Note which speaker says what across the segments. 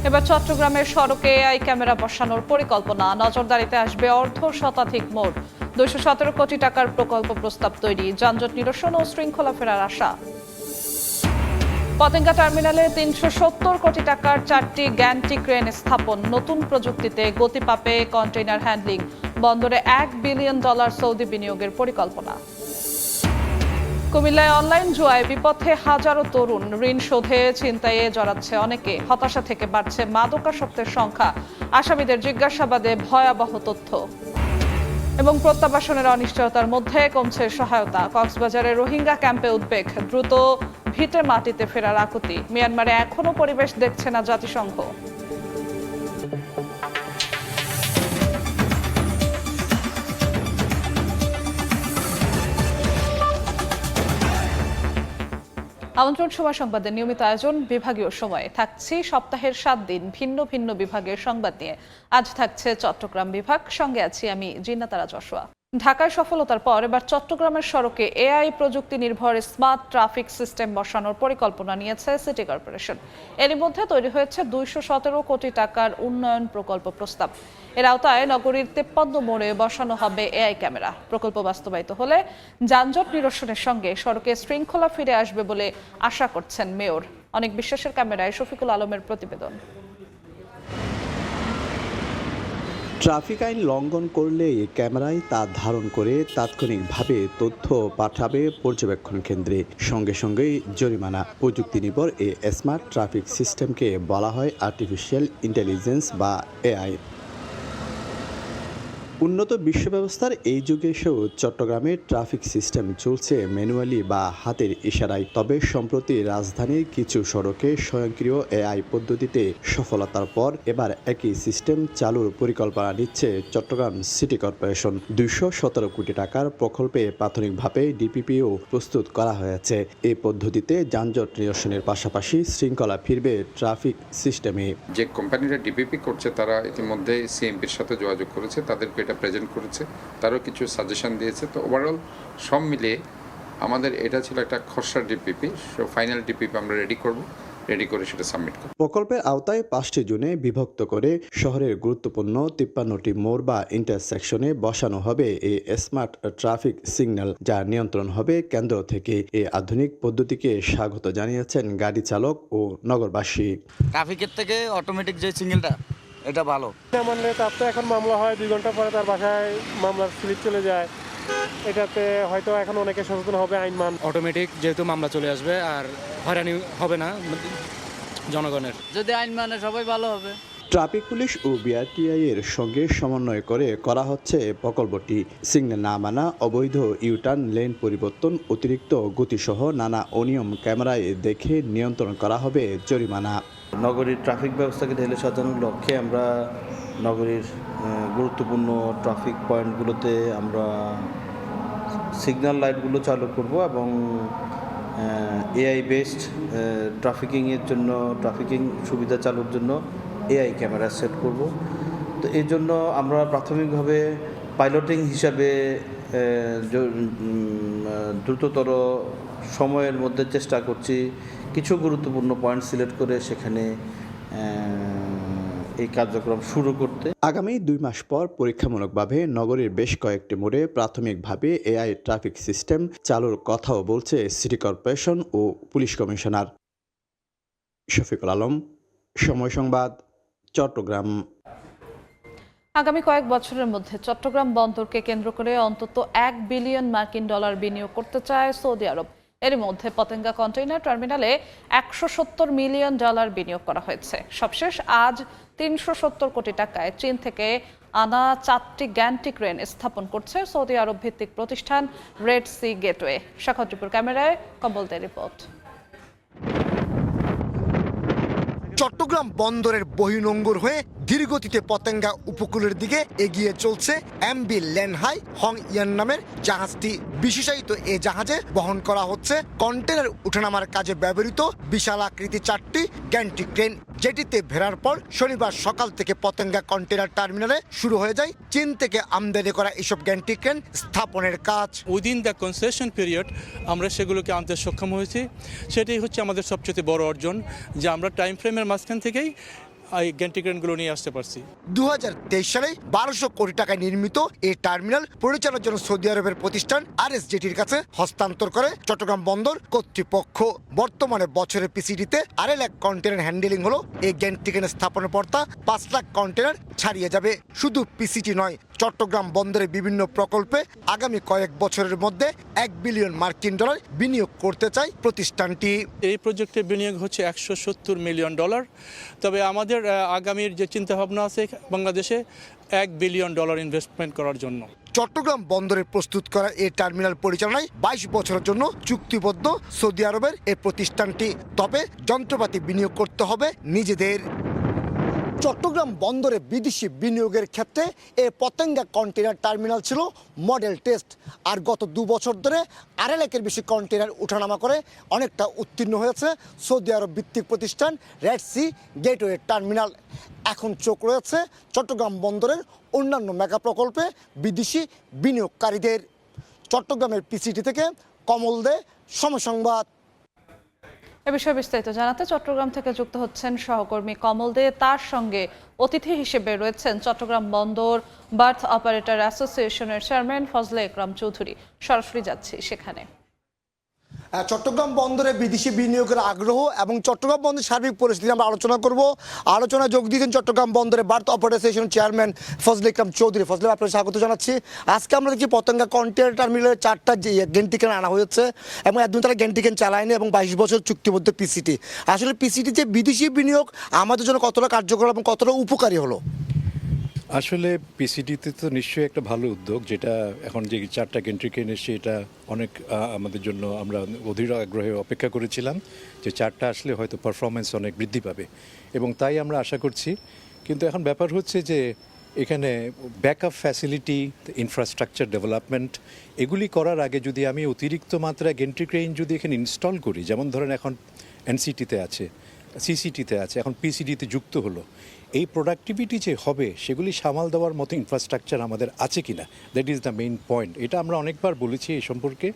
Speaker 1: এবার চট্টগ্রামের সড়কে এআই ক্যামেরা বসানোর পরিকল্পনা। নজরদারিতে আসবে অর্ধশতাধিক মোড়। 217 কোটি টাকার প্রকল্প প্রস্তাব তৈরি। যানজট নিরসন ও শৃঙ্খলা ফেরার আশা। পতেঙ্গা টার্মিনালে 370 কোটি টাকার 4টি গ্যান্ট্রি ক্রেন স্থাপন। নতুন প্রযুক্তিতে গতি পাবে কন্টেইনার হ্যান্ডলিং। বন্দরে $1 বিলিয়ন সৌদি বিনিয়োগের পরিকল্পনা। কুমিল্লায় অনলাইন জুয়ায় বিপথে হাজারো তরুণ। ঋণ শোধে ছিনতাইয়ে জড়াচ্ছে অনেকে। হতাশা থেকে বাড়ছে মাদকাসক্তের সংখ্যা। আসামিদের জিজ্ঞাসাবাদে ভয়াবহ তথ্য। এবং প্রত্যাবাসনের অনিশ্চয়তার মধ্যে কমছে সহায়তা। কক্সবাজারের রোহিঙ্গা ক্যাম্পে উদ্বেগ। দ্রুত ভিটে মাটিতে ফেরার আকুতি। মিয়ানমারে এখনও পরিবেশ দেখছে না জাতিসংঘ। আমন্ত্রণ সময় সংবাদের নিয়মিত আয়োজন বিভাগীয় সময়ে থাকছি সপ্তাহের 7 দিন ভিন্ন ভিন্ন বিভাগের সংবাদ নিয়ে। আজ থাকছে চট্টগ্রাম বিভাগ, সঙ্গে আছি আমি জিন্নাতারা যশোয়া। ঢাকায় সফলতার পর এবার চট্টগ্রামের সড়কে এআই প্রযুক্তি নির্ভর স্মার্ট ট্রাফিক সিস্টেম বসানোর পরিকল্পনা নিয়েছে সিটি কর্পোরেশন। এরই মধ্যে তৈরি হয়েছে 217 কোটি টাকার উন্নয়ন প্রকল্প প্রস্তাব। এর আওতায় নগরীর 53 মোড়ে বসানো হবে এআই ক্যামেরা। প্রকল্প বাস্তবায়িত হলে যানজট নিরসনের সঙ্গে সড়কে শৃঙ্খলা ফিরে আসবে বলে আশা করছেন মেয়র। অনেক বিশ্বাসের ক্যামেরায় শফিকুল আলমের প্রতিবেদন।
Speaker 2: ট্রাফিক আইন লঙ্ঘন করলে ক্যামেরায় তা ধারণ করে তাৎক্ষণিকভাবে তথ্য পাঠাবে পর্যবেক্ষণ কেন্দ্রে। সঙ্গে সঙ্গেই জরিমানা। প্রযুক্তি নির্ভর এই স্মার্ট ট্রাফিক সিস্টেমকে বলা হয় আর্টিফিশিয়াল ইন্টেলিজেন্স বা এআই। উন্নত বিশ্ব ব্যবস্থার এই যুগে এসেও চট্টগ্রামের ট্রাফিক সিস্টেম চলছে ম্যানুয়ালি বা হাতের ইশারায়। তবে সম্প্রতি রাজধানীর কিছু সড়কে স্বয়ংক্রিয় এআই পদ্ধতিতে সফলতার পর এবার একই সিস্টেম চালুর পরিকল্পনা নিচ্ছে চট্টগ্রাম সিটি কর্পোরেশন। 217 কোটি টাকার প্রকল্পে প্রাথমিকভাবে ডিপিপিও প্রস্তুত করা হয়েছে। এই পদ্ধতিতে যানজট নিরসনের পাশাপাশি শৃঙ্খলা ফিরবে ট্রাফিক সিস্টেমে।
Speaker 3: যে কোম্পানিরা ডিপিপি করছে তারা ইতিমধ্যে সিএমপির সাথে যোগাযোগ করেছে, তাদেরকে এটা প্রেজেন্ট করেছে, তারও কিছু সাজেশন দিয়েছে। তো ওভারঅল সব মিলিয়ে আমাদের এটা ছিল একটা খসড়া ডিপিপি। ফাইনাল ডিপিপি আমরা রেডি করে সেটা সাবমিট করব।
Speaker 2: প্রকল্পের আওতায় 5টি জোনে বিভক্ত করে শহরের গুরুত্বপূর্ণ 53টি মোড় বা ইন্টারসেকশনে বসানো হবে এই স্মার্ট ট্রাফিক সিগন্যাল, যা নিয়ন্ত্রণ হবে কেন্দ্র থেকে। এই আধুনিক পদ্ধতিকে স্বাগত জানিয়েছেন গাড়ি চালক ও নগরবাসী।
Speaker 4: ট্রাফিকের থেকে অটোমেটিক যে সিগন্যালটা এটা ভালো।
Speaker 5: মানে তার তো এখন মামলা হয়, 2 ঘন্টা পরে তার বাসায় মামলার স্লিপ চলে যায়। এটাতে হয়তো এখন অনেকে সচেতন হবে। আইন মান
Speaker 6: অটোমেটিক যেহেতু মামলা চলে আসবে আর হয়রানি হবে না জনগণের।
Speaker 4: যদি আইন মানে সবাই ভালো হবে।
Speaker 2: ট্রাফিক পুলিশ ও বিআরটিআই এর সঙ্গে সমন্বয় করে করা হচ্ছে প্রকল্পটি। সিগন্যাল না মানা, অবৈধ ইউটার্ন, লেন পরিবর্তন, অতিরিক্ত গতিসহ নানা অনিয়ম ক্যামেরায় দেখে নিয়ন্ত্রণ করা হবে জরিমানা।
Speaker 7: নগরীর ট্রাফিক ব্যবস্থাকে ঢেলে সাজানোর লক্ষ্যে আমরা নগরীর গুরুত্বপূর্ণ ট্রাফিক পয়েন্টগুলোতে আমরা সিগন্যাল লাইটগুলো চালু করব এবং এআই বেসড ট্রাফিকিংয়ের জন্য, ট্রাফিকিং সুবিধা চালুর জন্য এআই ক্যামেরা সেট করব। তো এই জন্য আমরা প্রাথমিকভাবে পাইলটিং হিসাবে দ্রুততর সময়ের মধ্যে চেষ্টা করছি কিছু গুরুত্বপূর্ণ পয়েন্ট সিলেক্ট করে সেখানে এই কার্যক্রম শুরু করতে।
Speaker 2: আগামী 2 মাস পর পরীক্ষামূলকভাবে নগরীর বেশ কয়েকটি মোড়ে প্রাথমিকভাবে এআই ট্রাফিক সিস্টেম চালুর কথাও বলছে সিটি কর্পোরেশন ও পুলিশ কমিশনার। শফিকুল আলম, সময় সংবাদ, চট্টগ্রাম।
Speaker 1: আগামী কয়েক বছরের মধ্যে চট্টগ্রাম বন্দরকে কেন্দ্র করে অন্তত $1 বিলিয়ন বিনিয়োগ করতে চায় সৌদি আরব। এর মধ্যে পতেঙ্গা কন্টেইনার টার্মিনালে $170 মিলিয়ন বিনিয়োগ করা হয়েছে। সবশেষ আজ 370 কোটি টাকায় চীন থেকে আনা 4টি গ্যান্ট্রি ক্রেন স্থাপন করছে সৌদি আরব ভিত্তিক প্রতিষ্ঠান রেড সি গেটওয়ে। শাখাউদ্দিপুর ক্যামেরায় কম্বলদের রিপোর্ট।
Speaker 8: চট্টগ্রাম বন্দরের বহির্নোঙর হয়ে ধীরগতিতে পতেঙ্গা উপকূলের দিকে এগিয়ে চলছে এমবি লেনহাই হং ইয়ান নামের জাহাজটি। বিশেষায়িত এ জাহাজে বহন করা হচ্ছে কন্টেনার উঠানামার কাজে ব্যবহৃত বিশাল আকৃতি 4টি গ্যান্ট্রি ক্রেন, যেটিতে ভেড়ার পর শনিবার সকাল থেকে পতেঙ্গা কন্টেনার টার্মিনালে শুরু হয়ে যায় চীন থেকে আমদানি করা এসব গ্যান্ট্রি ক্রেন স্থাপনের কাজ।
Speaker 9: উইদিন দ্য কনসেশন পিরিয়ড আমরা সেগুলোকে আনতে সক্ষম হয়েছি। সেটাই হচ্ছে আমাদের সবচেয়ে বড় অর্জন, যে আমরা টাইম ফ্রেমের মাঝখান থেকেই এই গ্যান্ট্রি ক্রেনগুলো নিয়ে আসতে পারছি।
Speaker 8: 2023 সালে 1200 কোটি টাকায় নির্মিত এই টার্মিনাল পরিচালনার জন্য সৌদি আরবের প্রতিষ্ঠান RSJTর কাছে হস্তান্তর করে চট্টগ্রাম বন্দর কর্তৃপক্ষ। বর্তমানে বছরের পিসিডিতে 2.5 লাখ কন্টেনার হ্যান্ডেলিং হলো। এই গ্যান্ট্রি ক্রেন স্থাপনের পর তা 5 লাখ কন্টেনার ছাড়িয়ে যাবে। শুধু পিসিটি নয়, চট্টগ্রাম বন্দরের বিভিন্ন প্রকল্পে আগামী কয়েক বছরের মধ্যে $1 বিলিয়ন বিনিয়োগ করতে চায় প্রতিষ্ঠানটি।
Speaker 9: এই প্রজেক্টে বিনিয়োগ হচ্ছে $170 মিলিয়ন। তবে আমাদের আগামীর যে চিন্তাভাবনা আছে বাংলাদেশে $1 বিলিয়ন ইনভেস্টমেন্ট করার জন্য।
Speaker 8: চট্টগ্রাম বন্দরে প্রস্তুত করা এই টার্মিনাল পরিচালনায় 22 বছরের জন্য চুক্তিবদ্ধ সৌদি আরবের এই প্রতিষ্ঠানটি। তবে যন্ত্রপাতি বিনিয়োগ করতে হবে নিজেদের। চট্টগ্রাম বন্দরে বিদেশি বিনিয়োগের ক্ষেত্রে এই পতেঙ্গা কন্টেনার টার্মিনাল ছিল মডেল টেস্ট। আর গত 2 বছর ধরে 2.5 লাখের বেশি কন্টেনার উঠানামা করে অনেকটা উত্তীর্ণ হয়েছে সৌদি আরব ভিত্তিক প্রতিষ্ঠান রেড সি গেটওয়ে টার্মিনাল। এখন চোখ রয়েছে চট্টগ্রাম বন্দরের অন্যান্য মেগা প্রকল্পে বিদেশি বিনিয়োগকারীদের। চট্টগ্রামের পিসিটি থেকে কমল দে, সময় সংবাদ।
Speaker 1: এ বিষয়ে বিস্তারিত জানাতে চট্টগ্রাম থেকে যুক্ত হচ্ছেন সহকর্মী কমল দে। তার সঙ্গে অতিথি হিসেবে রয়েছেন চট্টগ্রাম বন্দর বার্থ অপারেটর অ্যাসোসিয়েশনের চেয়ারম্যান ফজলে একরাম চৌধুরী। সরাসরি যাচ্ছি সেখানে।
Speaker 8: চট্টগ্রাম বন্দরে বিদেশি বিনিয়োগের আগ্রহ এবং চট্টগ্রাম বন্দরের সার্বিক পরিস্থিতি আমরা আলোচনা করব। আলোচনায় যোগ দিয়েছেন চট্টগ্রাম বন্দরে berth operator association chairman Fazle Ekram Chowdhury. Fazle, আপনাকে স্বাগত জানাচ্ছি। আজকে আমরা দেখছি পতেঙ্গা কন্টেনার টার্মিনালের 4টা গ্যান্ট্রি ক্রেন আনা হয়েছে এবং একদিন তারা গ্যান্ট্রি ক্রেন চালায়নি এবং 22 বছর চুক্তিবদ্ধ পিসিটি। আসলে পিসিটি যে বিদেশি বিনিয়োগ আমাদের জন্য কতটা কার্যকর এবং কতটা উপকারী হলো?
Speaker 10: আসলে পিসিডিতে তো নিশ্চয়ই একটা ভালো উদ্যোগ, যেটা এখন যে 4টা গ্যান্ট্রি ক্রেন এসছে এটা অনেক আমাদের জন্য আমরা অধীর আগ্রহে অপেক্ষা করেছিলাম যে 4টা আসলে হয়তো পারফরমেন্স অনেক বৃদ্ধি পাবে এবং তাই আমরা আশা করছি। কিন্তু এখন ব্যাপার হচ্ছে যে এখানে ব্যাকআপ ফ্যাসিলিটি, ইনফ্রাস্ট্রাকচার ডেভেলপমেন্ট এগুলি করার আগে যদি আমি অতিরিক্ত মাত্রায় গ্যান্ট্রি ক্রেন যদি এখানে ইনস্টল করি, যেমন ধরেন এখন এনসিটিতে আছে, সিসিটিতে আছে, এখন পিসিডিতে যুক্ত হলো, এই প্রোডাক্টিভিটি যে হবে সেগুলি সামাল দেওয়ার মতো ইনফ্রাস্ট্রাকচার আমাদের আছে কিনা, that is the main point. এটা আমরা অনেকবার বলেছি এই সম্পর্কে।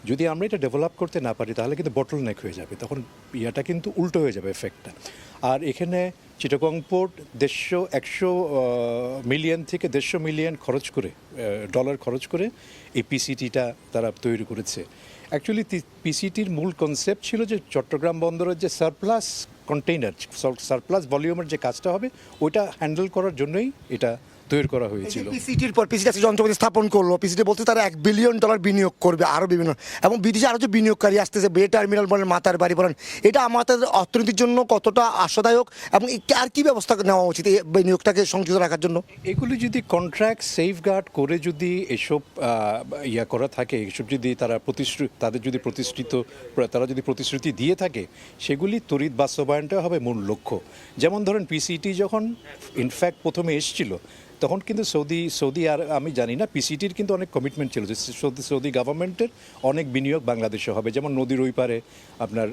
Speaker 10: যদি আমরা এটা ডেভেলপ করতে না পারি তাহলে কিন্তু বটল নেক হয়ে যাবে, তখন ইয়াটা কিন্তু উল্টো হয়ে যাবে এফেক্টটা। আর এখানে চিটাগং পোর্ট 100 মিলিয়ন থেকে 150 মিলিয়ন ডলার খরচ করে এই পিসিটিটা তারা তৈরি করেছে। অ্যাকচুয়ালি পিসিটির মূল কনসেপ্ট ছিল যে চট্টগ্রাম বন্দরের যে সারপ্লাস কন্টেইনার, সারপ্লাস ভলিউমের যে কাজটা হবে ওইটা হ্যান্ডেল করার জন্যই এটা তৈরি করা হয়েছিল।
Speaker 8: পিসিটির পর পিসিটি যন্ত্রপাতি স্থাপন করলো, পিসিটি বলতে তারা $1 বিলিয়ন বিনিয়োগ করবে আরও বিভিন্ন, এবং বিদেশে আরও যে বিনিয়োগকারী আসতেছে, বে টার্মিনাল বলেন, মাতার বাড়ি বলেন, এটা আমাদের অর্থনীতির জন্য কতটা আশাদায়ক এবং আর কি ব্যবস্থা নেওয়া উচিত এই বিনিয়োগটাকে সংযুক্ত রাখার জন্য?
Speaker 10: এগুলি যদি কন্ট্রাক্ট সেফগার্ড করে যদি এসব করা থাকে, এসব যদি তারা যদি প্রতিশ্রুতি দিয়ে থাকে, সেগুলি তড়িৎ বাস্তবায়নটা হবে মূল লক্ষ্য। যেমন ধরেন পিসিটি যখন ইনফ্যাক্ট প্রথমে এসেছিল তখন কিন্তু সৌদি আর আমি জানি না, পিসিটির কিন্তু অনেক কমিটমেন্ট ছিল যে সৌদি গভর্নমেন্টের অনেক বিনিয়োগ বাংলাদেশে হবে। যেমন নদীর ওই পারে আপনার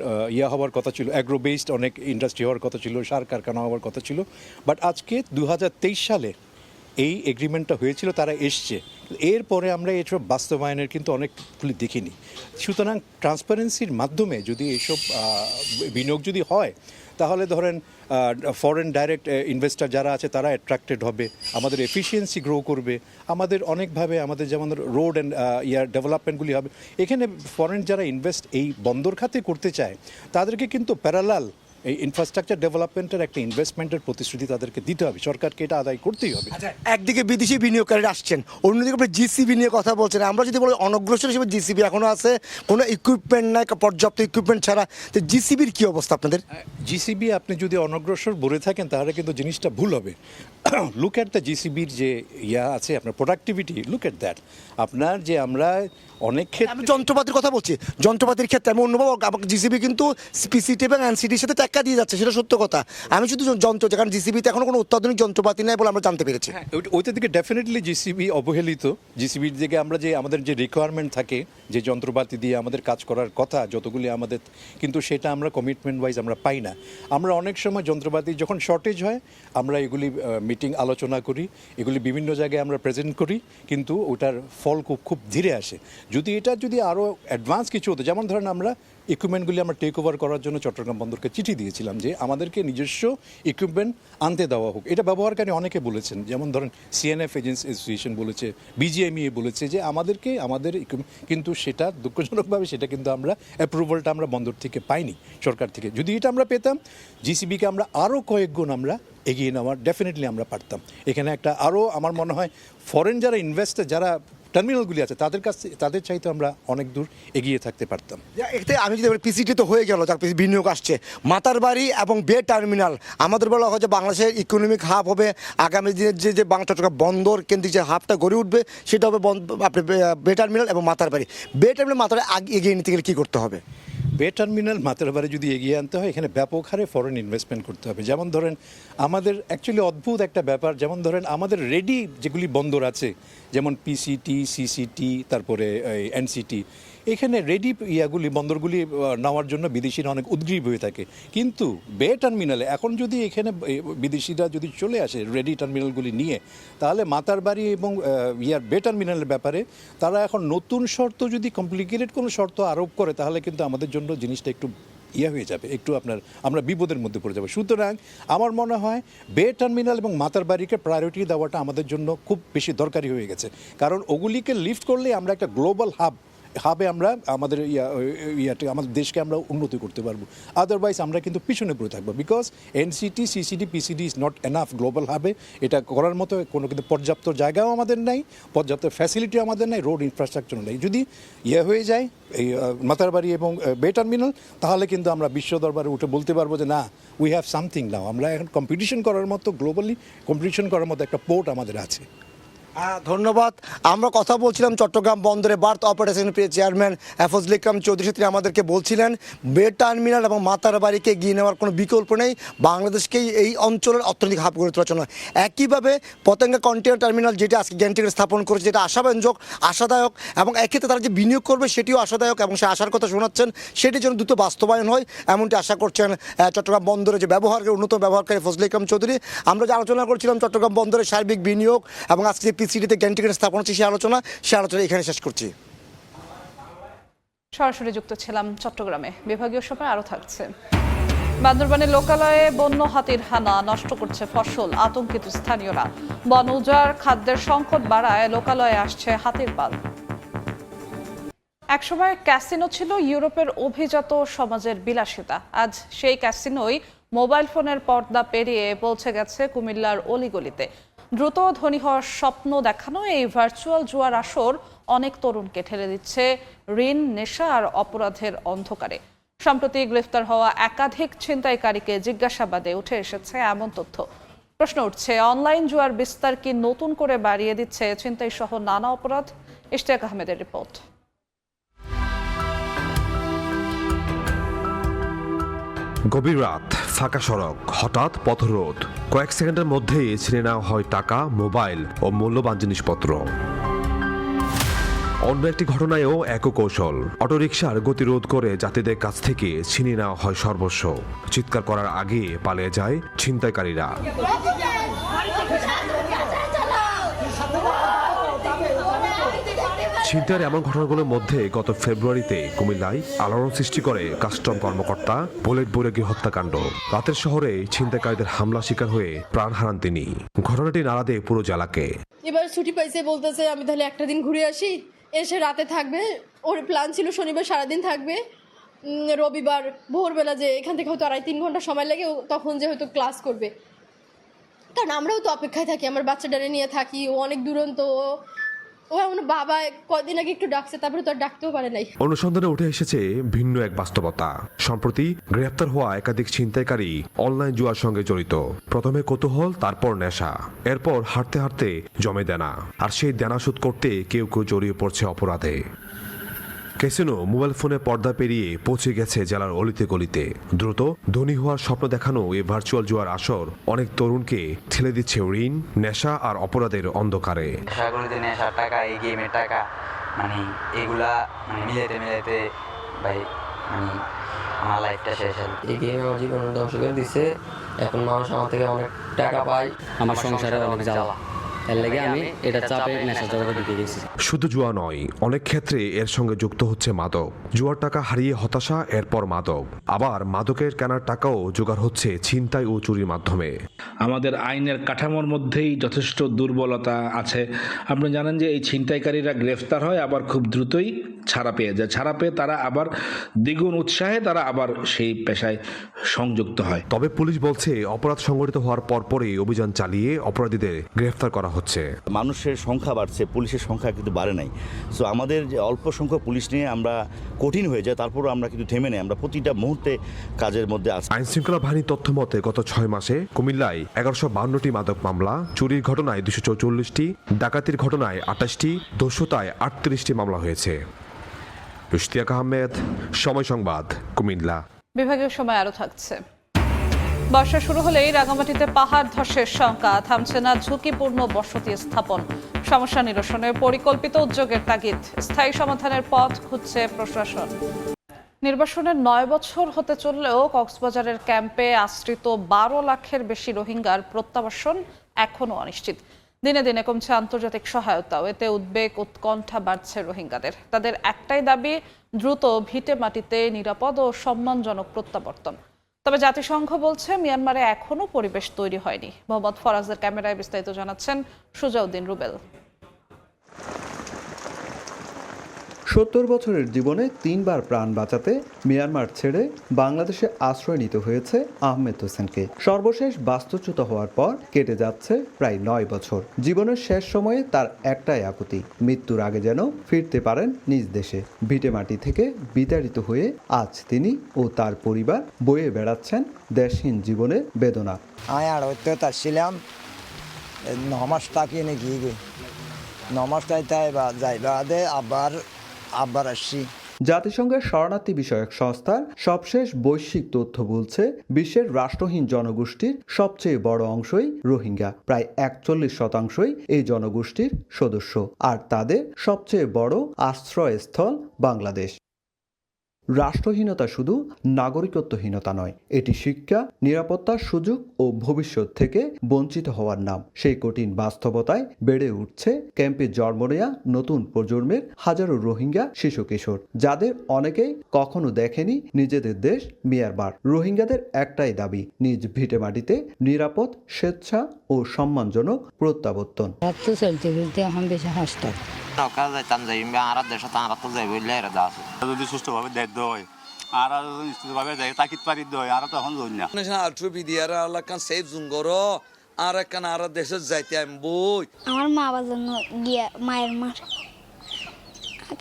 Speaker 10: হওয়ার কথা ছিল, অ্যাগ্রো বেসড অনেক ইন্ডাস্ট্রি হওয়ার কথা ছিল, সার কারখানা হওয়ার কথা ছিল। বাট আজকে 2023 সালে এই এগ্রিমেন্টটা হয়েছিল, তারা এসছে। এরপরে আমরা এসব বাস্তবায়নের কিন্তু অনেকগুলি দেখিনি। সুতরাং ট্রান্সপারেন্সির মাধ্যমে যদি এইসব বিনিয়োগ যদি হয় তাহলে ধরেন ফরেন ডাইরেক্ট ইনভেস্টর যারা আছে তারা অ্যাট্রাক্টেড হবে, আমাদের এফিসিয়েন্সি গ্রো করবে, আমাদের অনেকভাবে আমাদের যেমন রোড অ্যান্ড ডেভেলপমেন্টগুলি হবে। এখানে ফরেন যারা ইনভেস্ট এই বন্দর খাতে করতে চায় তাদেরকে কিন্তু প্যারালাল এই ইনফ্রাস্ট্রাকচার ডেভেলপমেন্টের একটা ইনভেস্টমেন্টের প্রতিশ্রুতি তাদেরকে দিতে হবে, সরকারকে এটা আদায় করতেই হবে।
Speaker 8: একদিকে বিদেশি বিনিয়োগকারীরা আসছেন, অন্যদিকে আপনি জিসিবি নিয়ে কথা বলছেন। আমরা যদি বলি অনগ্রসর হিসেবে জিসিবি এখনও আছে, কোনো ইকুইপমেন্ট নাই, পর্যাপ্ত ইকুইপমেন্ট ছাড়া, তো জিসিবির কী অবস্থা আপনাদের?
Speaker 10: জিসিবি আপনি যদি অনগ্রসর বলে থাকেন তাহলে কিন্তু জিনিসটা ভুল হবে। লুক অ্যাট দ্য জিসিবির যে আছে আপনার প্রোডাক্টিভিটি, লুক অ্যাট দ্যাট। আপনার যে আমরা অনেক ক্ষেত্রে,
Speaker 8: আমি যন্ত্রপাতির কথা বলছি, যন্ত্রপাতির ক্ষেত্রে আমি অনুভব, আমাকে জিসিবি কিন্তু পিসিটি এবং এনসিটির সাথে টেক্কা দিয়ে যাচ্ছে, সেটা সত্য কথা। আমি শুধু যন্ত্র, কারণ জিসিবিতে এখনো কোনো অত্যাধুনিক যন্ত্রপাতি নেই বলে আমরা জানতে পেরেছি।
Speaker 10: ওইটা দিকে ডেফিনেটলি জিসিবি অবহেলিত। জিসিবির দিকে আমরা যে আমাদের যে রিকোয়ারমেন্ট থাকে, যে যন্ত্রপাতি দিয়ে আমাদের কাজ করার কথা যতগুলি আমাদের, কিন্তু সেটা আমরা কমিটমেন্ট ওয়াইজ আমরা পাই না। আমরা অনেক সময় যন্ত্রপাতি যখন শর্টেজ হয় আমরা এগুলি মিটিং আলোচনা করি, এগুলি বিভিন্ন জায়গায় আমরা প্রেজেন্ট করি, কিন্তু ওটার ফল খুব ধীরে আসে। যদি এটা আরও অ্যাডভান্স কিছু হতো, যেমন ধরেন আমরা ইকুইপমেন্টগুলি আমরা টেক ওভার করার জন্য চট্টগ্রাম বন্দরকে চিঠি দিয়েছিলাম যে আমাদেরকে নিজস্ব ইকুইপমেন্ট আনতে দেওয়া হোক। এটা ব্যবহারকারী অনেকে বলেছেন, যেমন ধরেন সিএনএফ এজেন্টস অ্যাসোসিয়েশন বলেছে, বিজিএমইএ বলেছে যে আমাদেরকে আমাদের কিন্তু সেটা দুঃখজনকভাবে সেটা কিন্তু আমরা অ্যাপ্রুভালটা আমরা বন্দর থেকে পাইনি, সরকার থেকে। যদি এটা আমরা পেতাম, জিসিবিকে আমরা আরও কয়েক গুণ আমরা এগিয়ে নেওয়ার ডেফিনেটলি আমরা পারতাম। এখানে একটা আরও আমার মনে হয় ফরেন যারা ইনভেস্টার, যারা টার্মিনালগুলি আছে তাদের চাইতে আমরা অনেক দূর এগিয়ে থাকতে পারতাম।
Speaker 8: এতে আমি যদি পিসিটি তো হয়ে গেল, যার পিসি বিনিয়োগ আসছে, মাতারবাড়ি এবং বে টার্মিনাল আমাদের বলা হয় যে বাংলাদেশের ইকোনমিক হাব হবে। আগামী দিনের যে চট্টগ্রাম বন্দর কেন্দ্রিক যে হাবটা গড়ে উঠবে সেটা হবে আপনি বে টার্মিনাল এবং মাতারবাড়ি। বে টার্মিনাল মাতারবাড়ি এগিয়ে নিতে গেলে কী করতে হবে?
Speaker 10: বে টার্মিনাল মাতারবাড়ি যদি এগিয়ে আনতে হয়, এখানে ব্যাপক হারে ফরেন ইনভেস্টমেন্ট করতে হবে। যেমন ধরেন আমাদের অ্যাকচুয়ালি অদ্ভুত একটা ব্যাপার, যেমন ধরেন আমাদের রেডি যেগুলি বন্দর আছে, যেমন পিসিটি, সিসিটি, তারপরে এনসিটি, এখানে রেডি বন্দরগুলি নেওয়ার জন্য বিদেশিরা অনেক উদ্গ্রীব হয়ে থাকে। কিন্তু বে টার্মিনালে এখন যদি এখানে বিদেশিরা যদি চলে আসে রেডি টার্মিনালগুলি নিয়ে, তাহলে মাতারবাড়ি এবং বে টার্মিনালের ব্যাপারে তারা এখন নতুন শর্ত, যদি কমপ্লিকেটেড কোনো শর্ত আরোপ করে, তাহলে কিন্তু আমাদের জন্য জিনিসটা একটু হয়ে যাবে, একটু আমরা বিপদের মধ্যে পড়ে যাবো। সুতরাং আমার মনে হয় বে টার্মিনাল এবং মাতারবাড়িকে প্রায়োরিটি দেওয়াটা আমাদের জন্য খুব বেশি দরকারি হয়ে গেছে। কারণ ওগুলিকে লিফট করলে আমরা একটা গ্লোবাল হাবে আমরা আমাদের আমাদের দেশকে আমরা উন্নতি করতে পারবো। আদারওয়াইজ আমরা কিন্তু পিছনে পড়ে থাকবো, because NCT, CCD, PCD is not enough global হাবে। এটা করার মতো কোনো কিন্তু পর্যাপ্ত জায়গাও আমাদের নাই, পর্যাপ্ত ফ্যাসিলিটি আমাদের নাই, রোড ইনফ্রাস্ট্রাকচার নেই। যদি হয়ে যায় এই মাতারবাড়ি এবং বে টার্মিনাল, তাহলে কিন্তু আমরা বিশ্ব দরবারে উঠে বলতে পারবো যে না, উই হ্যাভ সামথিং নাও। আমরা এখন কম্পিটিশন করার মতো, গ্লোবালি কম্পিটিশন করার মতো একটা পোর্ট আমাদের আছে।
Speaker 8: ধন্যবাদ। আমরা কথা বলছিলাম চট্টগ্রাম বন্দরে বার্থ অপারেশন চেয়ারম্যান ফজলে ইকরাম চৌধুরী। তিনি আমাদেরকে বলছিলেন বে টার্মিনাল এবং মাতারবাড়িকে এগিয়ে নেওয়ার কোনো বিকল্প নেই, বাংলাদেশকেই এই অঞ্চলের অর্থনৈতিক হাব গড়ে তোলার জন্য। একইভাবে পতেঙ্গা কন্টেইনার টার্মিনাল যেটা আজকে গ্যান্টিকে স্থাপন করেছে, যেটা আশাদায়ক এবং এক্ষেত্রে তারা যে বিনিয়োগ করবে সেটিও আশাদায়ক এবং সে আশার কথা শোনাচ্ছেন, সেটির জন্য দ্রুত বাস্তবায়ন হয় এমনটি আশা করছেন চট্টগ্রাম বন্দরে যে উন্নত ব্যবহারকারী ফজলে ইকরাম চৌধুরী। আমরা যে আলোচনা করছিলাম চট্টগ্রাম বন্দরের সার্বিক বিনিয়োগ এবং আজকে পিসিডিতে গ্যান্টিকের স্থাপন হচ্ছে, সে আলোচনা এখানে শেষ করছি।
Speaker 1: সরাসরি যুক্ত ছিলাম চট্টগ্রামে। বিভাগীয় সভায় আরও থাকছে। বান্দরবানের লোকালয়ে বন্য হাতির হানা, নষ্ট করছে ফসল, আতঙ্কিত স্থানীয়রা। বন উজাড়, খাদ্যের সংকট বাড়ায় লোকালয়ে আসছে হাতির পাল। একসময় ক্যাসিনো ছিল ইউরোপের অভিজাত সমাজের বিলাসিতা। আজ সেই ক্যাসিনোই মোবাইল ফোনের পর্দা পেরিয়ে পৌঁছে গেছে কুমিল্লার অলিগলিতে। দ্রুত ধনী হওয়ার স্বপ্ন দেখানো এই ভার্চুয়াল জুয়ার আসর অনেক তরুণকে ঠেলে দিচ্ছে ঋণ, নেশা আর অপরাধের অন্ধকারে। সম্প্রতি গ্রেফতার হওয়া একাধিক ছিনতাইকারীকে জিজ্ঞাসাবাদে উঠে এসেছে এমন তথ্য। প্রশ্ন উঠছে, অনলাইন জুয়ার বিস্তার কি নতুন করে বাড়িয়ে দিচ্ছে ছিনতাই সহ নানা অপরাধ? ইশতিয়াক আহমেদের রিপোর্ট।
Speaker 11: গভীর রাত, ফাঁকা সড়ক, হঠাৎ পথরোধ। কয়েক সেকেন্ডের মধ্যেই ছিনে নেওয়া হয় টাকা, মোবাইল ও মূল্যবান জিনিসপত্র। অন্য একটি ঘটনায়ও একই কৌশল। অটোরিকশার গতিরোধ করে যাত্রীদের কাছ থেকে ছিনিয়ে নেওয়া হয় সর্বস্ব। চিৎকার করার আগে পালিয়ে যায় ছিনতাইকারীরা। ছিনতাইয়ের এমন ঘটনাগুলোর মধ্যে গত ফেব্রুয়ারিতে কুমিল্লায় আলোড়ন সৃষ্টি করে কাস্টম কর্মকর্তা বুলেট বুলেগি হত্যাকাণ্ড। রাতের শহরে ছিনতাইকারীদের হামলা শিকার হয়ে প্রাণ হারান তিনি। ঘটনাটি নাড়া দেয় পুরো জেলাকে।
Speaker 12: এবার ছুটি পাইছে, বলতেছে আমি তাহলে একটা দিন ঘুরে আসি, এসে রাতে থাকবে। ওর প্ল্যান ছিল শনিবার সারাদিন থাকবে, রবিবার ভোরবেলা যে এখান থেকে হয়তো 2.5-3 ঘন্টা সময় লাগে, তখন যে হয়তো ক্লাস করবে। কারণ আমরাও তো অপেক্ষায় থাকি, আমার বাচ্চাটারে নিয়ে থাকি, ও অনেক দুরন্ত। ও আমার বাবা কদিন আগে একটু ডাকছে, তারপরে তো আর ডাকতেও পারে নাই।
Speaker 11: অনুসন্ধানে উঠে এসেছে ভিন্ন এক বাস্তবতা। সম্প্রতি গ্রেফতার হওয়া একাধিক ছিনতাইকারী অনলাইন জুয়ার সঙ্গে জড়িত। প্রথমে কৌতূহল, তারপর নেশা, এরপর হাঁটতে হাঁটতে জমে দেনা। আর সেই দেনা শোধ করতে কেউ কেউ জড়িয়ে পড়ছে অপরাধে। ক্যাসিনো মোবাইল ফোনে পর্দা পেরিয়ে পৌঁছে গেছে জেলার অলিতে গলিতে। দ্রুত ধনী হওয়ার স্বপ্ন দেখানো এই ভার্চুয়াল জুয়ার আসর অনেক তরুণকে ঠেলে দিচ্ছে ঋণ, নেশা আর অপরাধের অন্ধকারে।
Speaker 4: নেশার টাকা, এই গেমের টাকা, মানে এগুলা মিলাইতে ভাই আমার লাইফটা শেষ হল।
Speaker 13: এই গেম আমার জীবন ধ্বংস করে দিছে। এখন মানুষ আমার থেকে অনেক টাকা পায়, আমার সংসারে অনেক জ্বালা। এর লাগে আমি এটা চাপে নেশা জগতে ঢুকে গেছি।
Speaker 11: শুধু জুয়া নয়, অনেক ক্ষেত্রে এর সঙ্গে যুক্ত হচ্ছে মাদক। জুয়ার টাকা হারিয়ে হতাশা, এরপর মাদক। আবার মাদকের কেনার টাকাও জোগাড় হচ্ছে ছিনতাই ও চুরির মাধ্যমে।
Speaker 14: আমাদের আইনের কাঠামোর মধ্যেই যথেষ্ট দুর্বলতা আছে। আপনি জানেন যে এই ছিনতাইকারীরা গ্রেফতার হয়, আবার খুব দ্রুতই ছাড়া পেয়ে যায়। ছাড়া পেয়ে তারা আবার দ্বিগুণ উৎসাহে তারা আবার সেই পেশায় সংযুক্ত হয়।
Speaker 11: তবে পুলিশ বলছে অপরাধ সংঘটিত হওয়ার পরপরই অভিযান চালিয়ে অপরাধীদের গ্রেফতার করা হচ্ছে।
Speaker 15: মানুষের সংখ্যা বাড়ছে, পুলিশের সংখ্যা কিন্তু বাড়ে নাই। সো আমাদের যে অল্প সংখ্যক পুলিশ নিয়ে আমরা কঠিন হয়ে যায়, তারপরও আমরা কিন্তু থেমে নেই, আমরা প্রতিটা মুহূর্তে কাজের মধ্যে আছি।
Speaker 11: আইন শৃঙ্খলা বাহিনীর তথ্য মতে গত 6 মাসে কুমিল্লায় 1152টি মাদক মামলা, চুরির ঘটনায় 244টি, ডাকাতির ঘটনায় 28টি, দস্যুতায় 38টি মামলা হয়েছে। ইশতিয়াক আহমেদ, সময় সংবাদ, কুমিল্লা।
Speaker 1: বিভাগীয় সময় আরও থাকছে। বর্ষা শুরু হলেই রাঙামাটিতে পাহাড় ধসের শঙ্কা, থামছে না ঝুঁকিপূর্ণ বসতি স্থাপন। সমস্যা নিরসনে পরিকল্পিত উদ্যোগের তাগিদ, স্থায়ী সমাধানের পথ খুঁজছে প্রশাসন। নির্বাসনের 9 বছর হতে চললেও কক্সবাজারের ক্যাম্পে আশ্রিত 12 লাখের বেশি রোহিঙ্গার প্রত্যাবাসন এখনও অনিশ্চিত। দিনে দিনে কমছে আন্তর্জাতিক সহায়তাও, এতে উদ্বেগ উৎকণ্ঠা বাড়ছে রোহিঙ্গাদের। তাদের একটাই দাবি, দ্রুত ভিটে মাটিতে নিরাপদ ও সম্মানজনক প্রত্যাবর্তন। তবে জাতিসংঘ বলছে মিয়ানমারে এখনও পরিবেশ তৈরি হয়নি। মোহাম্মদ ফরাজের ক্যামেরায় বিস্তারিত জানাচ্ছেন সুজাউদ্দিন রুবেল।
Speaker 16: 70 বছরের জীবনে 3 বার প্রাণ বাঁচাতে মিয়ানমার ছেড়ে বাংলাদেশে আশ্রয় নিতে হয়েছে আহমেদ হোসেনকে। সর্বশেষ বাস্তুচ্যুত হওয়ার পর কেটে যাচ্ছে প্রায় 9 বছর। জীবনের শেষ সময়ে তার একটাই আকুতি, মৃত্যুর আগে যেন ফিরতে পারেন নিজ দেশে। ভিটেমাটি থেকে বিতাড়িত হয়ে আজ তিনি ও তার পরিবার বয়ে বেড়াচ্ছেন দেশহীন জীবনের বেদনা।
Speaker 17: আমি আর হইতে তাছিলাম 9 মাস তাকিয়ে নাকি 9 মাস তাই বা যাইবা আবার আসছি।
Speaker 16: জাতিসংঘের শরণার্থী বিষয়ক সংস্থার সবশেষ বৈশ্বিক তথ্য বলছে বিশ্বের রাষ্ট্রহীন জনগোষ্ঠীর সবচেয়ে বড় অংশই রোহিঙ্গা। প্রায় 41% এই জনগোষ্ঠীর সদস্য, আর তাদের সবচেয়ে বড় আশ্রয়স্থল বাংলাদেশ। রাষ্ট্রহীনতা শুধু নাগরিকত্বহীনতা নয়, এটি শিক্ষা, নিরাপত্তার সুযোগ ও ভবিষ্যৎ থেকে বঞ্চিত হওয়ার নাম। সেই কঠিন বাস্তবতায় বেড়ে উঠছে ক্যাম্পে জন্ম নেয়া নতুন প্রজন্মের হাজারো রোহিঙ্গা শিশু কিশোর, যাদের অনেকেই কখনো দেখেনি নিজেদের দেশ মিয়ানমার। রোহিঙ্গাদের একটাই দাবি, নিজ ভিটে মাটিতে নিরাপদ, স্বেচ্ছা ও সম্মানজনক প্রত্যাবর্তন।
Speaker 18: যদি সুষ্ঠুভাবে দায়িত্ব হয় আর নিশ্চিতভাবে তাকিদ পারি হয় আর তখন জন্য
Speaker 19: আর একখান আর দেশে যাইতে আমি বই
Speaker 20: আমার মা বাবার জন্য গিয়া মায়ের মার,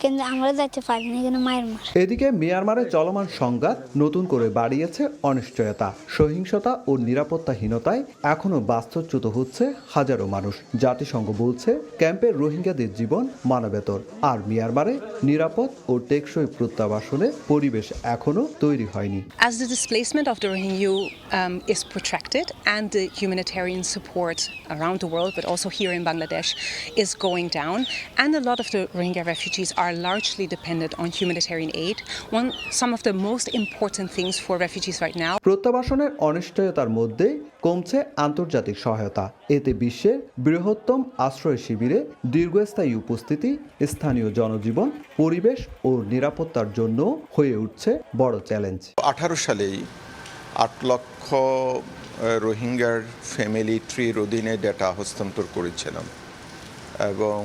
Speaker 20: কিন্তু আমরা যাইতে পারিনি কেন মায়ের মার।
Speaker 16: এদিকে মিয়ানমারে চলমান সংঘাত নতুন করে বাড়িয়েছে অনিশ্চয়তা, সহিংসতা ও নিরাপত্তাহীনতায় এখনো বাস্তুচ্যুত হচ্ছে হাজারো মানুষ। জাতিসংঘ বলছে ক্যাম্পের রোহিঙ্গাদের জীবন মানবেতর, আর মিয়ানমারে নিরাপদ ও টেকসই প্রত্যাবাসনের পরিবেশ এখনো তৈরি হয়নি।
Speaker 21: As the displacement of the Rohingya is protracted and the humanitarian support around the world, but also here in Bangladesh, is going down, and a lot of the Rohingya refugees are largely dependent on humanitarian aid. Some of the most important things for refugees right now.
Speaker 16: প্রত্যাবাসনের অনিশ্চয়তার মধ্যে কমছে আন্তর্জাতিক সহায়তা। এতে বিশ্বের বৃহত্তম আশ্রয় শিবিরে দীর্ঘস্থায়ী উপস্থিতি, স্থানীয় জনজীবন, পরিবেশ ও নিরাপত্তার জন্য হয়ে উঠছে বড় চ্যালেঞ্জ।
Speaker 22: 18 সালেই 8 লক্ষ রোহিঙ্গার ফ্যামিলি ট্রির অধীনে ডেটা হস্তান্তর করেছিলাম এবং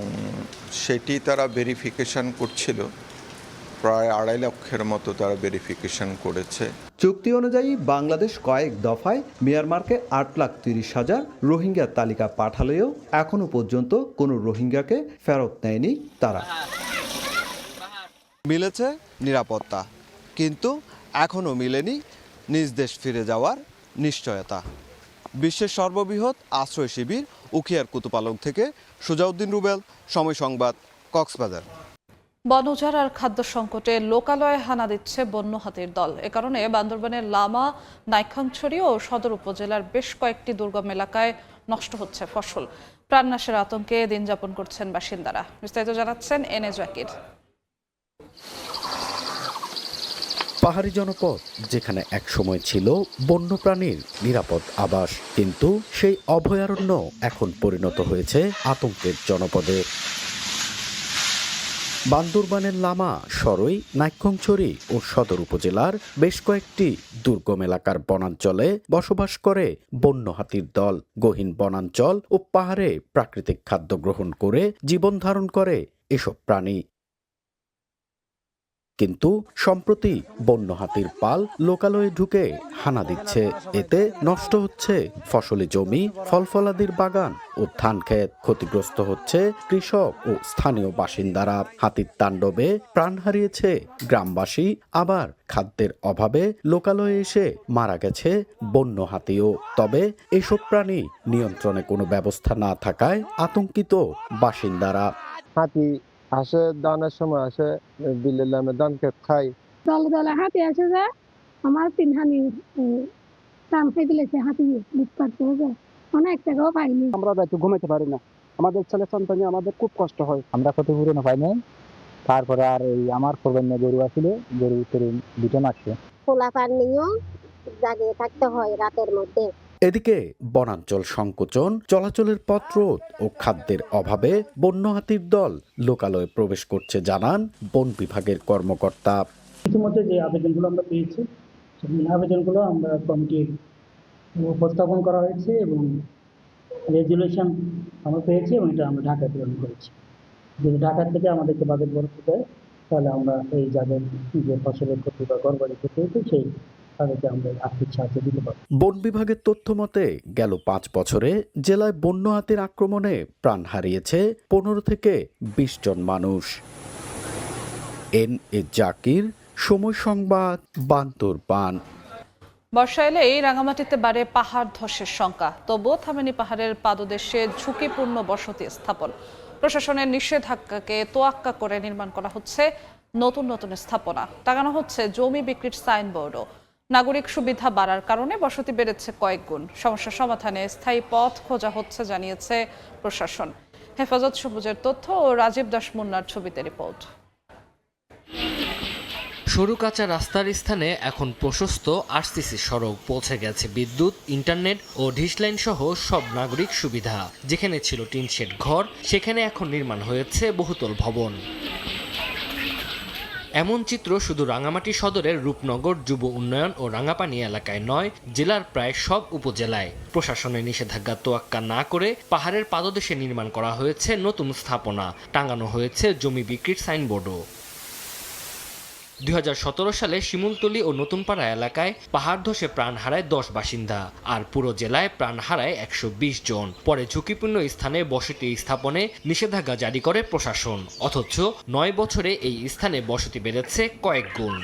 Speaker 22: সেটি তারা ভেরিফিকেশন করছিল। প্রায় 2.5 লক্ষের মতো তারা ভেরিফিকেশন করেছে।
Speaker 16: চুক্তি অনুযায়ী বাংলাদেশ কয়েক দফায় মিয়ানমারকে 8,30,000 রোহিঙ্গার তালিকা পাঠালেও এখনো পর্যন্ত কোনো রোহিঙ্গাকে ফেরত নেয়নি তারা।
Speaker 23: মিলেছে নিরাপত্তা, কিন্তু এখনো মিলেনি নিজ দেশ ফিরে যাওয়ার নিশ্চয়তা। বিশ্বের সর্ববৃহৎ আশ্রয় শিবির উখিয়ার কুতুপালং থেকে সুজাউদ্দিন রুবেল, সময় সংবাদ, কক্সবাজার।
Speaker 1: বন উজাড় আর খাদ্য সংকটে লোকালয়ে হানা দিচ্ছে বন্য হাতির দল। এ কারণে বান্দরবানের লামা, নাইক্ষ্যংছড়ি ও সদর উপজেলার বেশ কয়েকটি দুর্গম এলাকায় নষ্ট হচ্ছে ফসল। প্রাণনাশের আতঙ্কে দিন যাপন করছেন বাসিন্দারা। বিস্তারিত জানাচ্ছেন এনএ জাকির।
Speaker 3: পাহাড়ি জনপদ যেখানে একসময় ছিল বন্যপ্রাণীর নিরাপদ আবাস, কিন্তু সেই অভয়ারণ্য এখন পরিণত হয়েছে আতঙ্কের জনপদে। বান্দরবানের লামা, সরই, নাইক্ষ্যংছড়ি ও সদর উপজেলার বেশ কয়েকটি দুর্গম এলাকার বনাঞ্চলে বসবাস করে বন্য হাতির দল। গহীন বনাঞ্চল ও পাহাড়ে প্রাকৃতিক খাদ্য গ্রহণ করে জীবন ধারণ করে এসব প্রাণী। কিন্তু সম্প্রতি বন্য হাতির পাল লোকালয়ে ঢুকে হানা দিচ্ছে। এতে নষ্ট হচ্ছে ফসলি জমি, ফলফলাদির বাগান ও ধান ক্ষেত। ক্ষতিগ্রস্ত হচ্ছে কৃষক ও স্থানীয় বাসিন্দারা। হাতির তাণ্ডবে প্রাণ হারিয়েছে গ্রামবাসী, আবার খাদ্যের অভাবে লোকালয়ে এসে মারা গেছে বন্য হাতিও। তবে এসব প্রাণী নিয়ন্ত্রণে কোনো ব্যবস্থা না থাকায় আতঙ্কিত বাসিন্দারা।
Speaker 5: হাতি আসে, দানের সময় আসে, বিলের নামে ধান ক্ষেত খাই।
Speaker 6: দলে দলে হাতি আসে যে আমার 3 হানি টান খেয়ে দিলেছে, হাতি লুটপাট করে যায়, অনেক টাকাও পাইনি।
Speaker 5: আমরা রাতে ঘুমাইতে পারি না, আমাদের ছেলে সন্তান আমাদের খুব কষ্ট হয়। আমরা ক্ষতিপূরণ পাই নাই। তারপরে আর এই আমার কোরবানি গরু আছিল, গরু দুটো নাকছে।
Speaker 6: খোলা পার নিয়েও জাগিয়ে থাকতে হয় রাতের মধ্যে।
Speaker 3: এদিকে বনাঞ্চল সংকোচন, চলাচলের পথ রোধ ও খাদ্যের অভাবে বন্য হাতির দল লোকালয়ে প্রবেশ করছে জানান বন বিভাগের কর্মকর্তা।
Speaker 24: ইতিমধ্যে যে আবেদনগুলো আমরা পেয়েছি, সেই আবেদনগুলো আমরা কমিটির উপস্থাপন করা হয়েছে এবং রেজুলেশন আমরা পেয়েছি এবং এটা আমরা ঢাকায় প্রেরণ করেছি। যদি ঢাকা থেকে আমাদেরকে বাজেট বরাদ্দ দেয় তাহলে আমরা এই যাদের যে ফসলের ক্ষতি বা ঘরবাড়ি ক্ষতি হয়েছে সেই
Speaker 3: বন বিভাগের তথ্য মতে গেল 5 বছরে জেলায় বন্য হাতির আক্রমণে প্রাণ হারিয়েছে 15 থেকে 20 জন মানুষ। এন.এ. জাকির, সময় সংবাদ, বান্দরবান।
Speaker 1: বর্ষা এলেই রাঙামাটিতে বাড়ে পাহাড় ধসের শঙ্কা, তবুও থামেনি পাহাড়ের পাদদেশে ঝুঁকিপূর্ণ বসতি স্থাপন। প্রশাসনের নিষেধাজ্ঞাকে তোয়াক্কা করে নির্মাণ করা হচ্ছে নতুন নতুন স্থাপনা, টাঙানো হচ্ছে জমি বিক্রির সাইনবোর্ডও। নাগরিক সুবিধা বাড়ার কারণে বসতি বেড়েছে কয়েক গুণ। সমস্যা সমাধানে স্থায়ী পথ খোঁজা হচ্ছে জানিয়েছে প্রশাসন। হেফাজত সবুজের তথ্য ও রাজীব দাস মুন্নার ছবিতে রিপোর্ট।
Speaker 25: সরু কাঁচা রাস্তার স্থানে এখন প্রশস্ত আরসিসি সড়ক, পৌঁছে গেছে বিদ্যুৎ, ইন্টারনেট ও ডিশলাইন সহ সব নাগরিক সুবিধা। যেখানে ছিল টিনশেড ঘর, সেখানে এখন নির্মাণ হয়েছে বহুতল ভবন। এমন চিত্র শুধু রাঙামাটি সদরের রূপনগর যুব উন্নয়ন ও রাঙাপানি এলাকায় নয়, জেলার প্রায় সব উপজেলায়। প্রশাসনের নিষেধাজ্ঞা তোয়াক্কা না করে পাহাড়ের পাদদেশে নির্মাণ করা হয়েছে নতুন স্থাপনা, টাঙানো হয়েছে জমি বিক্রির সাইনবোর্ডও। 2017 সালে শিমুলতলী ও নতুনপাড়া এলাকায় পাহাড় ধসে প্রাণ হারায় 10 বাসিন্দা, আর পুরো জেলায় প্রাণ হারায় 120 জন। পরে ঝুঁকিপূর্ণ স্থানে বসতি স্থাপনে নিষেধাজ্ঞা জারি করে প্রশাসন, অথচ 9 বছরে এই স্থানে বসতি বেড়েছে কয়েক গুণ।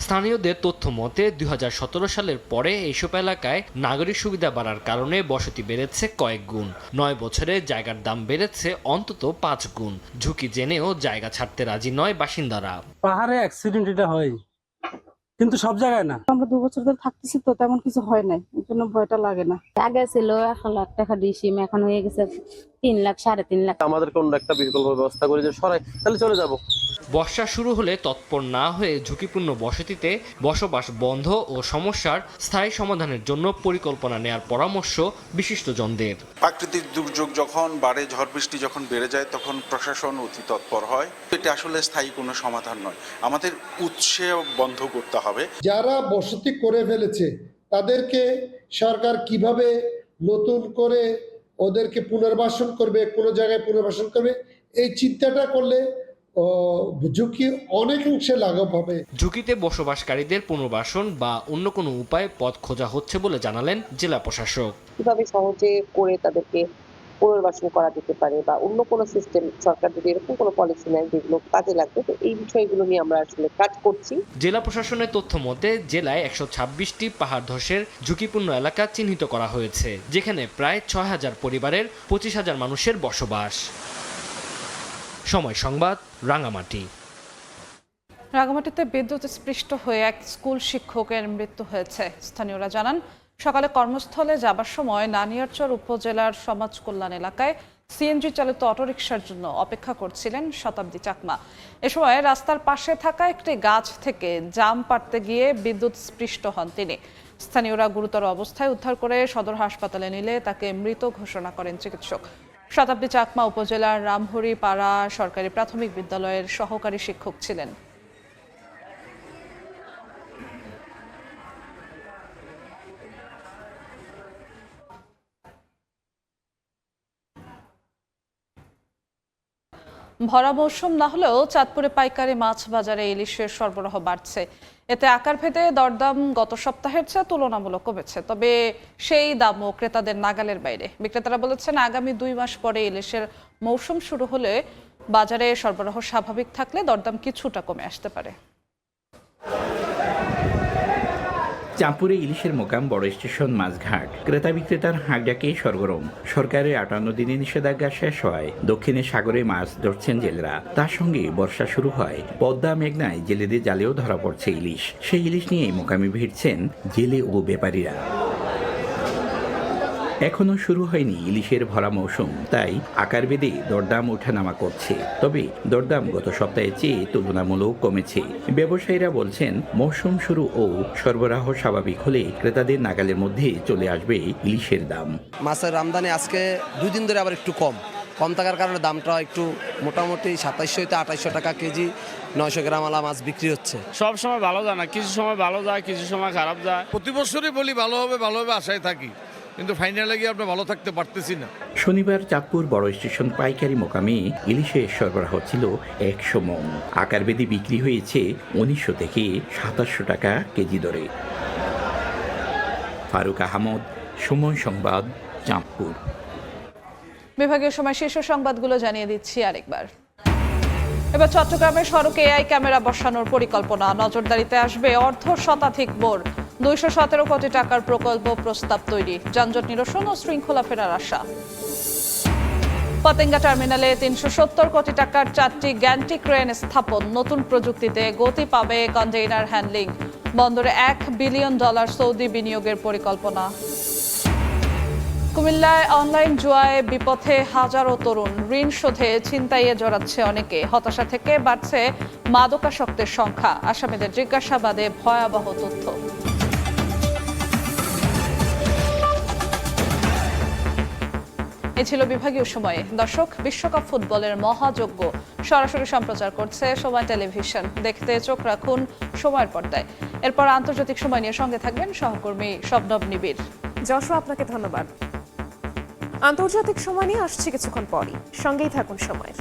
Speaker 25: স্থানীয়দের তথ্য মতে 2017 সালের পরে এইসব এলাকায় নাগরিক সুবিধা বাড়ার কারণে বসতি বেড়েছে কয়েক গুণ। 9 বছরে জায়গার দাম বেড়েছে অন্তত 5 গুণ। ঝুঁকি জেনেও জায়গা ছাড়তে রাজি নয় বাসিন্দারা।
Speaker 26: পাহাড়ে অ্যাক্সিডেন্ট এটা হয়, কিন্তু সব জায়গায় না।
Speaker 6: আমরা 2 বছর ধরে থাকতেছি তো তেমন কিছু হয় নাই, এই জন্য ভয়টা লাগে না। আগে ছিল 1 লাখ টাকা ডিসিম, এখন হয়ে গেছে 3 লাখ, 3.5 লাখ।
Speaker 5: আমাদের কোন একটা বিকল্প ব্যবস্থা করে যে সরাই, তাহলে চলে যাব।
Speaker 25: বর্ষা শুরু হলে তৎপর না হয়ে ঝুঁকিপূর্ণ বসতিতে বসবাস বন্ধ ও সমস্যার স্থায়ী সমাধানের জন্য পরিকল্পনা নেয়ার পরামর্শ বিশিষ্টজনদের।
Speaker 27: প্রাকৃতিক দুর্যোগ যখন বাড়ে, ঝড় বৃষ্টি যখন বেড়ে যায়, তখন প্রশাসন অতি তৎপর হয়। এটা আসলে স্থায়ী কোনো সমাধান নয়, আমাদের উৎসে বন্ধ করতে হবে।
Speaker 28: যারা বসতি করে ফেলেছে তাদেরকে সরকার কিভাবে নতুন করে ওদেরকে পুনর্বাসন করবে, কোনো জায়গায় পুনর্বাসন করবে, এই চিন্তাটা করলে ঝুঁকি অনেকাংশে লাঘব হবে।
Speaker 25: ঝুঁকিতে বসবাসকারীদের পুনর্বাসন বা অন্য কোনো উপায় পথ খোঁজা হচ্ছে বলে জানালেন জেলা প্রশাসক।
Speaker 29: কিভাবে সহজে করে তাদেরকে পুনর্বাসন করা যেতে পারে বা অন্য কোনো সিস্টেম, সরকার যদি এরকম কোনো পলিসি নেয় যেগুলো কাজে লাগবে, তো এই বিষয়গুলো নিয়ে আমরা আসলে কাজ করছি।
Speaker 25: জেলা প্রশাসনের তথ্য মতে জেলায় 126টি পাহাড় ধসের ঝুঁকিপূর্ণ এলাকা চিহ্নিত করা হয়েছে, যেখানে প্রায় 6000 পরিবারের 25,000 মানুষের বসবাস। সময় সংবাদ, রাঙামাটি।
Speaker 1: রাঙামাটিতে বিদ্যুৎ স্পৃষ্ট হয়ে এক স্কুল শিক্ষকের মৃত্যু হয়েছে। স্থানীয়রা জানান, সকালে কর্মস্থলে যাবার সময় নানিয়ারচর উপজেলার সমাজ কল্যাণ এলাকায় সিএনজি চালিত অটোরিকশার জন্য অপেক্ষা করছিলেন শতাব্দী চাকমা। এ সময় রাস্তার পাশে থাকা একটি গাছ থেকে জাম পাড়তে গিয়ে বিদ্যুৎ স্পৃষ্ট হন তিনি। স্থানীয়রা গুরুতর অবস্থায় উদ্ধার করে সদর হাসপাতালে নিলে তাকে মৃত ঘোষণা করেন চিকিৎসক। শতাব্দী চাকমা উপজেলার রামহরি পাড়া সরকারি প্রাথমিক বিদ্যালয়ের সহকারী শিক্ষক ছিলেন। ভরা মৌসুম না হলেও চাঁদপুরে পাইকারি মাছ বাজারে ইলিশের সরবরাহ বাড়ছে। এতে আকার ভেদে দরদাম গত সপ্তাহের চেয়ে তুলনামূলক কমেছে, তবে সেই দামও ক্রেতাদের নাগালের বাইরে। বিক্রেতারা বলেছেন, আগামী 2 মাস পরে ইলিশের মৌসুম শুরু হলে বাজারে সরবরাহ স্বাভাবিক থাকলে দরদাম কিছুটা কমে আসতে পারে।
Speaker 2: চাঁদপুরে ইলিশের মোকাম বড় স্টেশন মাছঘাট। ক্রেতা বিক্রেতার হাঁকডাকে সরগরম। সরকারের 58 দিনের নিষেধাজ্ঞা শেষ হয়। দক্ষিণে সাগরে মাছ ধরছেন জেলেরা। তার সঙ্গে বর্ষা শুরু হয়। পদ্মা মেঘনায় জেলেদের জালেও ধরা পড়ছে ইলিশ। সেই ইলিশ নিয়ে মোকামে ভিড়ছেন জেলে ও ব্যাপারীরা। এখনো শুরু হয়নি ইলিশের ভরা মৌসুম, তাই আকার বেঁধে দরদাম ওঠানামা করছে। তবে দরদাম গত সপ্তাহের চেয়ে তুলনামূলক কমেছে। ব্যবসায়ীরা বলছেন, মৌসুম শুরু ও সরবরাহ স্বাভাবিক হলে ক্রেতাদের নাগালের মধ্যে চলে আসবে ইলিশের দাম।
Speaker 23: মাছের আমদানি আজকে 2 দিন ধরে আবার একটু কম থাকার কারণে দামটা একটু মোটামুটি 2700 থেকে 2800 টাকা কেজি 900 গ্রাম আলা মাছ বিক্রি হচ্ছে।
Speaker 4: সব সময় ভালো যায় না, কিছু সময় ভালো যায়, কিছু সময় খারাপ যায়।
Speaker 19: প্রতি বছরই বলি ভালো হবে আশায় থাকি, কিন্তু ফাইনালে গিয়ে আমরা ভালো থাকতে পারতেছি না।
Speaker 2: শনিবার চাঁদপুর বড় স্টেশন পাইকারি মোকামে ইলিশের সরবরাহ ছিল 100 মণ। আকার বেঁধে বিক্রি হয়েছে 1900 থেকে 2700 টাকা কেজি দরে। ফারুক আহমদ, সময় সংবাদ, চাঁদপুর।
Speaker 1: বিভাগীয় সময় শীর্ষ সংবাদগুলো জানিয়ে দিচ্ছি আরেকবার। এবার চট্টগ্রামের সড়কে এআই ক্যামেরা বসানোর পরিকল্পনা। নজরদারিতে আসবে অর্ধশতাধিক বোর। 217 কোটি টাকার প্রকল্প প্রস্তাব তৈরি। যানজট নিরসন ও শৃঙ্খলা ফেরার আশা। পতেঙ্গা টার্মিনালে 370 কোটি টাকার 4টি গ্যান্টি ক্রেন স্থাপন। নতুন প্রযুক্তিতে গতি পাবে কন্টেইনার হ্যান্ডলিং। বন্দরে $1 বিলিয়ন সৌদি বিনিয়োগের পরিকল্পনা। কুমিল্লায় অনলাইন জুয়ায় বিপথে হাজারো তরুণ। ঋণ শোধে ছিনতাইয়ে জড়াচ্ছে অনেকে। হতাশা থেকে বাড়ছে মাদকাসক্তের সংখ্যা। আসামিদের জিজ্ঞাসাবাদে ভয়াবহ তথ্য। এ ছিল বিভাগীয় সময়ে। দর্শক, বিশ্বকাপ ফুটবলের মহাযজ্ঞ সরাসরি সম্প্রচার করছে সময় টেলিভিশন। দেখতে চোখ রাখুন সময়ের পর্দায়। এরপর আন্তর্জাতিক সময় নিয়ে সঙ্গে থাকবেন সহকর্মী শবনব নিবিড়।
Speaker 7: যশোয়া, আপনাকে ধন্যবাদ। আন্তর্জাতিক সময় নিয়ে আসছে কিছুক্ষণ পরই, সঙ্গেই থাকুন সময়ের।